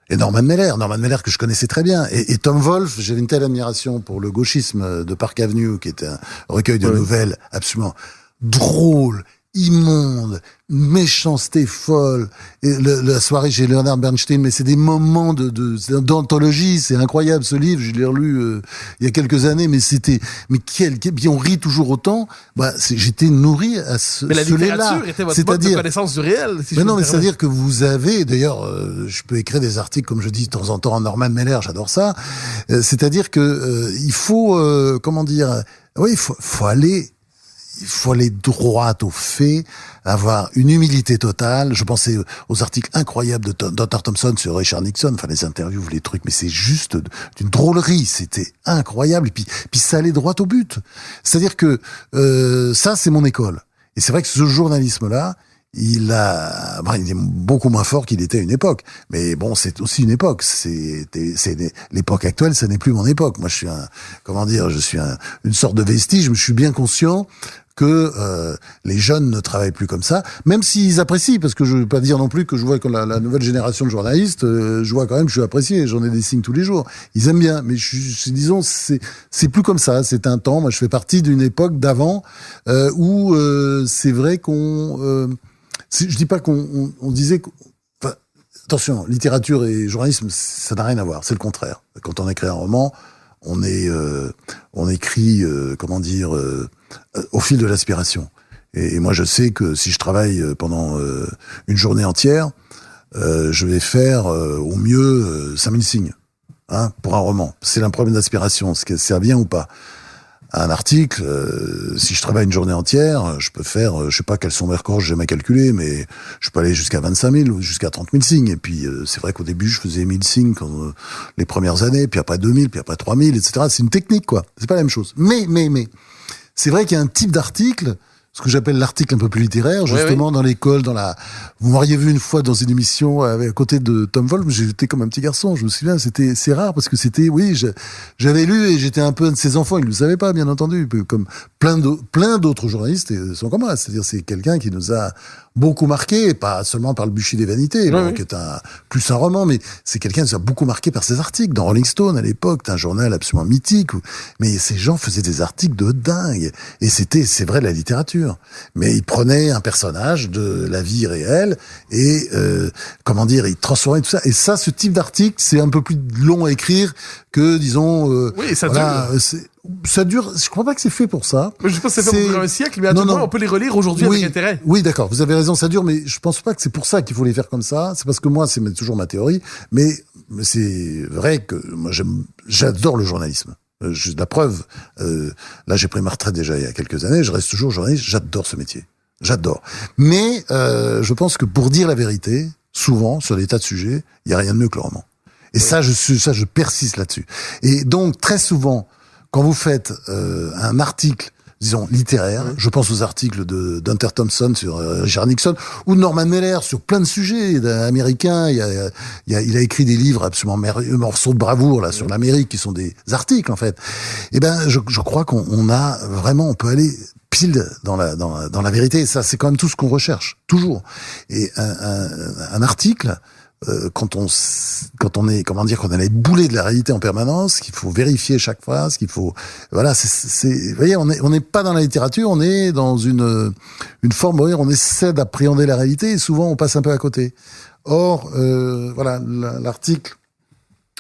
et Norman Mailer que je connaissais très bien. Et Tom Wolfe, j'avais une telle admiration pour le gauchisme de Park Avenue, qui était un recueil de nouvelles absolument drôle, immonde, méchanceté folle. Et la soirée chez Leonard Bernstein, mais c'est des moments d'anthologie, c'est incroyable ce livre, je l'ai relu il y a quelques années, mais puis on rit toujours autant. J'étais nourri à ce
mais la littérature était votre mode de connaissance du réel. Si
mais c'est-à-dire que vous avez, d'ailleurs, je peux écrire des articles, comme je dis de temps en temps, en Norman Mailer, j'adore ça. C'est-à-dire que il faut, il faut aller droit aux faits, avoir une humilité totale. Je pensais aux articles incroyables d'Hunter Thompson sur Richard Nixon, enfin les interviews, les trucs, mais c'est juste d'une drôlerie, c'était incroyable. Et puis ça allait droit au but. C'est-à-dire que ça, c'est mon école. Et c'est vrai que ce journalisme-là, il est beaucoup moins fort qu'il était à une époque. Mais bon, c'est aussi une époque. L'époque actuelle, ça n'est plus mon époque. Moi, je suis une sorte de vestige. Je suis bien conscient que les jeunes ne travaillent plus comme ça, même s'ils apprécient, parce que je veux pas dire non plus que je vois que la nouvelle génération de journalistes, je vois quand même que je suis apprécié, j'en ai des signes tous les jours. Ils aiment bien, mais disons, c'est plus comme ça. C'est un temps. Moi, je fais partie d'une époque d'avant où c'est vrai qu'on je dis pas qu'on disait. Enfin, attention, littérature et journalisme, ça n'a rien à voir. C'est le contraire. Quand on écrit un roman, on écrit, au fil de l'aspiration. Et moi, je sais que si je travaille pendant une journée entière, je vais faire au mieux 5000 signes, pour un roman. C'est un problème d'aspiration, est-ce que ça vient ou pas. Un article, si je travaille une journée entière, je peux faire, je sais pas quels sont mes records, j'ai jamais calculé, mais je peux aller jusqu'à 25 000 ou jusqu'à 30 000 signes. Et puis, c'est vrai qu'au début, je faisais 1000 signes les premières années, puis après 2000, puis après 3000, etc. C'est une technique, quoi. C'est pas la même chose. Mais, c'est vrai qu'il y a un type d'article, ce que j'appelle l'article un peu plus littéraire, justement, dans l'école, vous m'auriez vu une fois dans une émission à côté de Tom Wolfe, j'étais comme un petit garçon, je me souviens, c'est rare parce que j'avais lu et j'étais un peu un de ses enfants, il ne le savait pas, bien entendu, comme plein d'autres journalistes sont comme moi, c'est-à-dire c'est quelqu'un qui nous a beaucoup marqué, pas seulement par le Bûcher des Vanités, qui est plus un roman, mais c'est quelqu'un qui nous a beaucoup marqué par ses articles. Dans Rolling Stone, à l'époque, un journal absolument mythique, mais ces gens faisaient des articles de dingue. Et c'est vrai, la littérature. Mais ils prenaient un personnage de la vie réelle et, ils transformaient tout ça. Et ça, ce type d'article, c'est un peu plus long à écrire que, disons, ça dure. Je crois pas que c'est fait pour ça.
Je sais pas si c'est fait pour un siècle, mais à tout moment, on peut les relire aujourd'hui avec intérêt.
Oui, d'accord. Vous avez raison, ça dure, mais je pense pas que c'est pour ça qu'il faut les faire comme ça. C'est parce que moi, c'est toujours ma théorie. Mais c'est vrai que moi, j'adore le journalisme. La preuve, là, j'ai pris ma retraite déjà il y a quelques années. Je reste toujours journaliste. J'adore ce métier. J'adore. Mais je pense que pour dire la vérité, souvent sur des tas de sujets, il y a rien de mieux que le roman. Et ça, je persiste là-dessus. Et donc très souvent, quand vous faites un article, disons littéraire, je pense aux articles d'Hunter Thompson sur Richard Nixon ou de Norman Mailer sur plein de sujets américains. Il a écrit des livres absolument merveilleux, morceaux de bravoure là sur l'Amérique qui sont des articles en fait. Et je crois on peut aller pile dans la vérité. Et ça, c'est quand même tout ce qu'on recherche toujours. Et un article. Quand on a les boulets de la réalité en permanence, qu'il faut vérifier chaque phrase, vous voyez, on n'est pas dans la littérature, on est dans une forme, on essaie d'appréhender la réalité et souvent on passe un peu à côté. Or, l'article,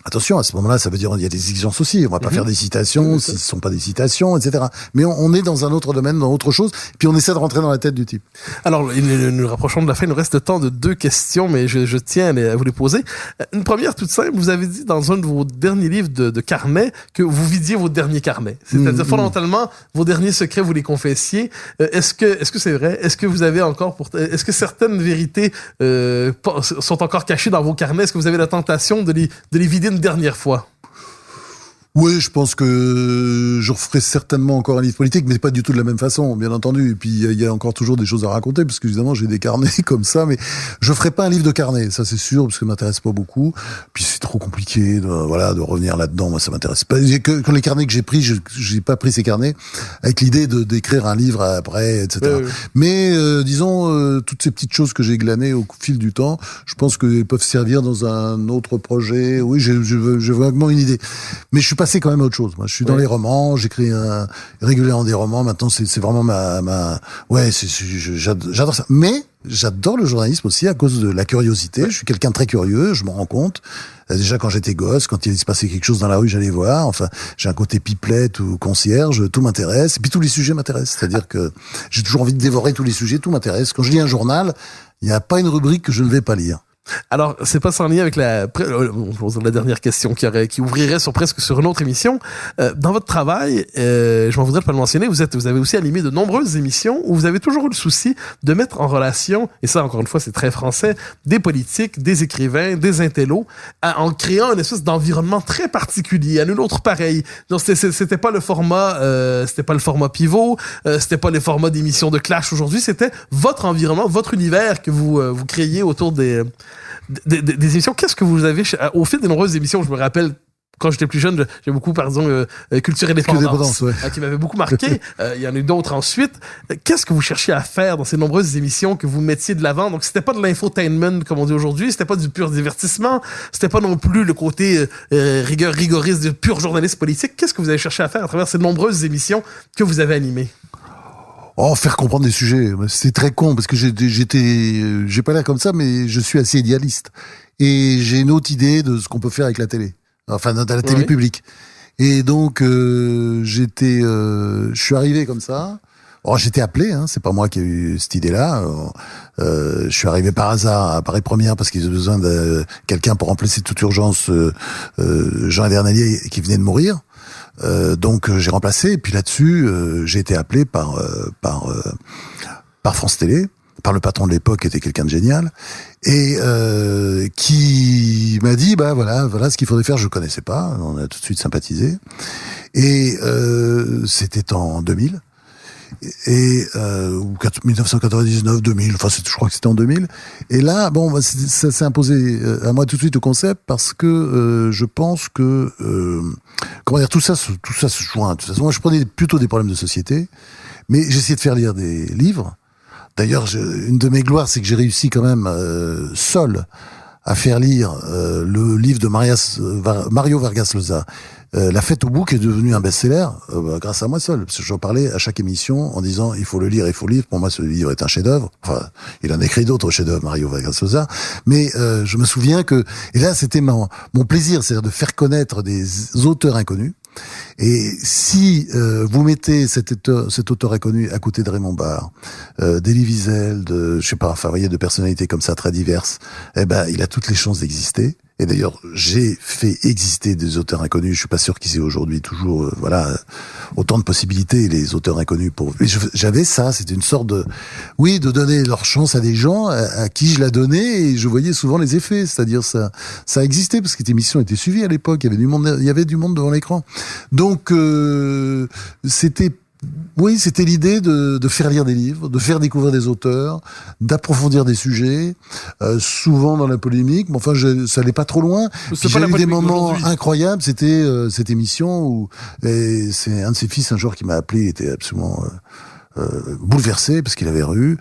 attention, à ce moment-là, ça veut dire qu'il y a des exigences aussi. On va pas faire des citations si ce sont pas des citations, etc. Mais on est dans un autre domaine, dans autre chose, puis on essaie de rentrer dans la tête du type.
Alors, nous rapprochons de la fin. Il nous reste le temps de 2 questions, mais je tiens à vous les poser. Une première toute simple. Vous avez dit dans un de vos derniers livres de carnet que vous vidiez vos derniers carnets. C'est-à-dire, fondamentalement, vos derniers secrets, vous les confessiez. Est-ce que c'est vrai? Est-ce que vous avez est-ce que certaines vérités sont encore cachées dans vos carnets? Est-ce que vous avez la tentation de les vider une dernière fois?
Oui, je pense que je referai certainement encore un livre politique, mais pas du tout de la même façon, bien entendu. Et puis, il y a encore toujours des choses à raconter, parce que évidemment, j'ai des carnets comme ça, mais je ferai pas un livre de carnet, ça c'est sûr, parce que ça m'intéresse pas beaucoup. Puis c'est trop compliqué, de revenir là-dedans. Moi, ça m'intéresse pas. Quand les carnets que j'ai pris, j'ai pas pris ces carnets avec l'idée d'écrire un livre après, etc. Oui. Mais, disons, toutes ces petites choses que j'ai glanées au fil du temps, je pense qu'elles peuvent servir dans un autre projet. Oui, j'ai vaguement une idée. Mais je suis passé quand même à autre chose. Moi, je suis dans les romans, j'écris régulièrement des romans. Maintenant, c'est vraiment j'adore ça. Mais j'adore le journalisme aussi à cause de la curiosité. Je suis quelqu'un de très curieux, je m'en rends compte. Déjà quand j'étais gosse, quand il se passait quelque chose dans la rue, j'allais voir. Enfin, j'ai un côté pipelette ou concierge, tout m'intéresse. Et puis tous les sujets m'intéressent. C'est-à-dire que j'ai toujours envie de dévorer tous les sujets, tout m'intéresse. Quand je lis un journal, il n'y a pas une rubrique que je ne vais pas lire.
Alors, c'est pas sans lien avec la dernière question qui ouvrirait presque sur une autre émission. Dans votre travail, je m'en voudrais pas le mentionner, vous avez aussi animé de nombreuses émissions où vous avez toujours eu le souci de mettre en relation, et ça encore une fois c'est très français, des politiques, des écrivains, des intellos, en créant une espèce d'environnement très particulier, à nul autre pareil. Donc c'était pas le format pivot, c'était pas les formats d'émissions de clash aujourd'hui, c'était votre environnement, votre univers que vous créiez autour des émissions. Qu'est-ce que vous avez au fil des nombreuses émissions? Je me rappelle quand j'étais plus jeune, j'ai beaucoup, par exemple, Culture et Dépendance,
ouais.
Qui m'avait beaucoup marqué. Il y en a eu d'autres ensuite. Qu'est-ce que vous cherchiez à faire dans ces nombreuses émissions que vous mettiez de l'avant? Donc, c'était pas de l'infotainment, comme on dit aujourd'hui, c'était pas du pur divertissement, c'était pas non plus le côté rigoriste du pur journaliste politique. Qu'est-ce que vous avez cherché à faire à travers ces nombreuses émissions que vous avez animées?
Faire comprendre des sujets. C'est très con, parce que j'ai pas l'air comme ça, mais je suis assez idéaliste. Et j'ai une autre idée de ce qu'on peut faire avec la télé. Enfin, dans la télé publique. Et donc, je suis arrivé comme ça. J'étais appelé, j'étais pas moi qui ai eu cette idée-là. Je suis arrivé par hasard à Paris Première parce qu'ils avaient besoin de quelqu'un pour remplacer toute urgence Jean Edernalier qui venait de mourir. Donc j'ai remplacé, et puis là-dessus, j'ai été appelé par France Télé, par le patron de l'époque, qui était quelqu'un de génial, et qui m'a dit voilà ce qu'il faudrait faire. Je connaissais pas, on a tout de suite sympathisé, et c'était en 2000 et ou 1999, 2000, enfin je crois que c'était en 2000. Et là, ça s'est imposé à moi tout de suite au concept, parce que je pense que tout ça se joint. De toute façon, moi je prenais plutôt des problèmes de société, mais j'essayais de faire lire des livres. D'ailleurs, une de mes gloires, c'est que j'ai réussi quand même seul à faire lire le livre de Mario Vargas Llosa, La Fête au bouc, est devenu un best-seller grâce à moi seul. Parce que j'en parlais à chaque émission en disant il faut le lire, il faut le lire. Pour moi, ce livre est un chef-d'œuvre. Enfin, il en a écrit d'autres chefs-d'œuvre, Mario Vargas Llosa. Mais je me souviens que, et là, c'était mon plaisir, c'est-à-dire de faire connaître des auteurs inconnus. Et si vous mettez cet auteur inconnu à côté de Raymond Barre, d'Elie Wiesel, de personnalités comme ça très diverses, il a toutes les chances d'exister. Et d'ailleurs, j'ai fait exister des auteurs inconnus. Je suis pas sûr qu'ils aient aujourd'hui toujours, autant de possibilités, les auteurs inconnus. J'avais ça, c'était une sorte de donner leur chance à des gens à qui je la donnais, et je voyais souvent les effets. C'est-à-dire, ça existait, parce que cette émission était suivie à l'époque. Il y avait du monde devant l'écran. Donc, c'était l'idée de faire lire des livres, de faire découvrir des auteurs, d'approfondir des sujets, souvent dans la polémique, mais enfin, ça allait pas trop loin. J'ai eu des moments incroyables, c'était cette émission où, et c'est un de ses fils un jour qui m'a appelé, il était absolument bouleversé parce qu'il avait eu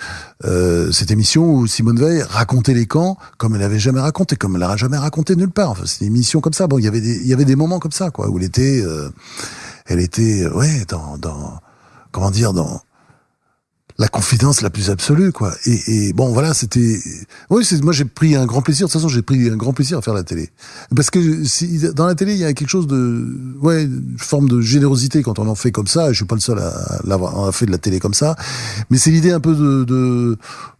cette émission où Simone Veil racontait les camps comme elle n'avait jamais raconté, comme elle n'a jamais raconté nulle part. Enfin, c'est une émission comme ça. Bon, il y avait des moments comme ça, quoi, où elle était dans la confidence la plus absolue, quoi. Et bon, voilà, moi j'ai pris un grand plaisir. De toute façon, j'ai pris un grand plaisir à faire la télé, parce que dans la télé, il y a quelque chose une forme de générosité quand on en fait comme ça. Je suis pas le seul à l'avoir fait de la télé comme ça, mais c'est l'idée un peu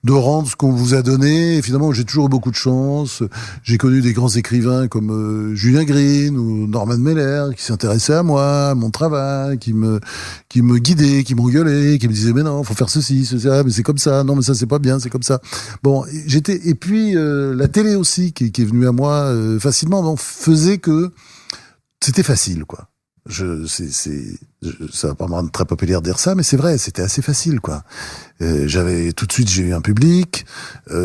de rendre ce qu'on vous a donné. Et finalement, j'ai toujours eu beaucoup de chance. J'ai connu des grands écrivains comme Julien Green ou Norman Mailer qui s'intéressaient à moi, à mon travail, qui me guidaient, qui m'engueulaient, qui me disaient mais non, faut faire ceci, mais c'est comme ça. Non, mais ça c'est pas bien, c'est comme ça. Bon, et puis la télé aussi qui est venue à moi facilement, faisait que c'était facile, quoi. Ça va pas me rendre très populaire de dire ça, mais c'est vrai, c'était assez facile, quoi. Tout de suite, j'ai eu un public,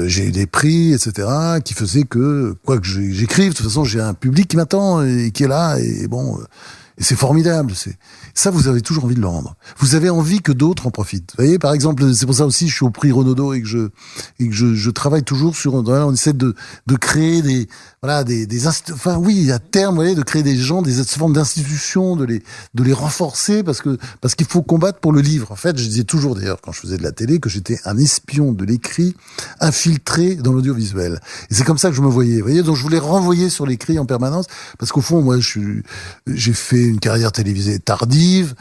j'ai eu des prix, etc., qui faisaient que, quoi que j'écrive, de toute façon, j'ai un public qui m'attend et qui est là, et bon, et c'est formidable. Ça, vous avez toujours envie de le rendre. Vous avez envie que d'autres en profitent. Vous voyez, par exemple, c'est pour ça aussi, je suis au prix Renaudot et que je travaille toujours on essaie de créer à terme, vous voyez, de créer des gens, des formes d'institutions, de les renforcer, parce qu'il faut combattre pour le livre. En fait, je disais toujours, d'ailleurs, quand je faisais de la télé, que j'étais un espion de l'écrit infiltré dans l'audiovisuel. Et c'est comme ça que je me voyais. Vous voyez, donc je voulais renvoyer sur l'écrit en permanence, parce qu'au fond, moi, j'ai fait une carrière télévisée tardive,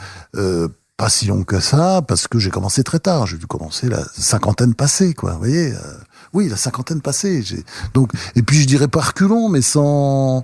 pas si longue que ça, parce que j'ai commencé très tard. J'ai dû commencer la cinquantaine passée, quoi. Vous voyez, Oui, la cinquantaine passée. Donc, et puis je dirais pas reculons, mais sans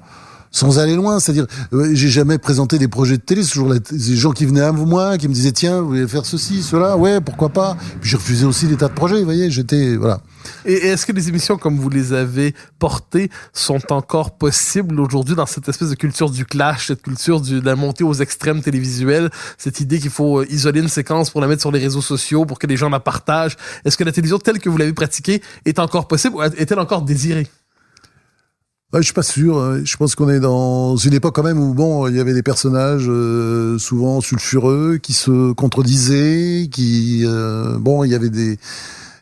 aller loin. C'est-à-dire, j'ai jamais présenté des projets de télé. C'est toujours les gens qui venaient à moi, qui me disaient tiens, vous voulez faire ceci, cela, ouais, pourquoi pas. Puis j'ai refusé aussi des tas de projets. Vous voyez, voilà.
Et est-ce que les émissions comme vous les avez portées sont encore possibles aujourd'hui dans cette espèce de culture du clash, cette culture de la montée aux extrêmes télévisuels, cette idée qu'il faut isoler une séquence pour la mettre sur les réseaux sociaux pour que les gens la partagent? Est-ce que la télévision telle que vous l'avez pratiquée est encore possible ou est-elle encore désirée?
Je suis pas sûr. Je pense qu'on est dans une époque quand même où il y avait des personnages souvent sulfureux qui se contredisaient,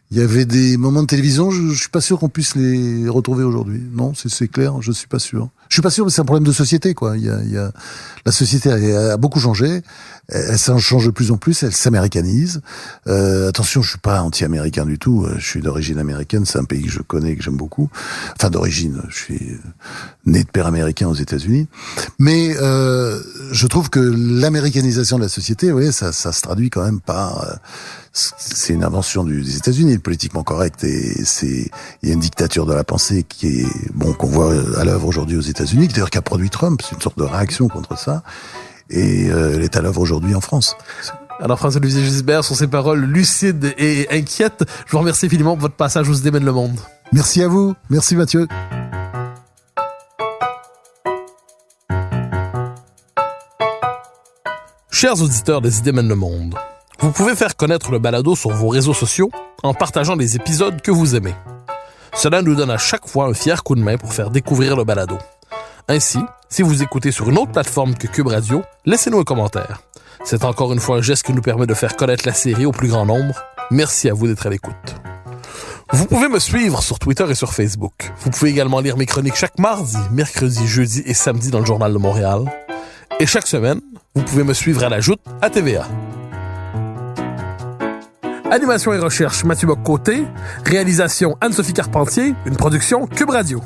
il y avait des moments de télévision. Je suis pas sûr qu'on puisse les retrouver aujourd'hui. Non, c'est clair. Je suis pas sûr. Je suis pas sûr, mais c'est un problème de société, quoi. La société a beaucoup changé. Elle change de plus en plus. Elle s'américanise. Attention, je suis pas anti-américain du tout. Je suis d'origine américaine. C'est un pays que je connais, que j'aime beaucoup. Enfin, d'origine. Je suis né de père américain aux États-Unis. Mais je trouve que l'américanisation de la société, oui, ça se traduit quand même par. C'est une invention des États-Unis, le politiquement correct, et il y a une dictature de la pensée qui est qu'on voit à l'œuvre aujourd'hui aux États-Unis, d'ailleurs qu'a produit Trump. C'est une sorte de réaction contre ça, et elle est à l'œuvre aujourd'hui en France.
Alors François-Olivier Gisbert, sur ces paroles lucides et inquiètes, je vous remercie infiniment pour votre passage où se démène le monde.
Merci à vous, merci Mathieu.
Chers auditeurs des Idées mènent le monde, vous pouvez faire connaître le balado sur vos réseaux sociaux en partageant les épisodes que vous aimez. Cela nous donne à chaque fois un fier coup de main pour faire découvrir le balado. Ainsi, si vous écoutez sur une autre plateforme que Cube Radio, laissez-nous un commentaire. C'est encore une fois un geste qui nous permet de faire connaître la série au plus grand nombre. Merci à vous d'être à l'écoute. Vous pouvez me suivre sur Twitter et sur Facebook. Vous pouvez également lire mes chroniques chaque mardi, mercredi, jeudi et samedi dans le Journal de Montréal. Et chaque semaine, vous pouvez me suivre à la Joute à TVA. Animation et recherche, Mathieu Bock-Côté. Réalisation, Anne-Sophie Carpentier. Une production Cube Radio.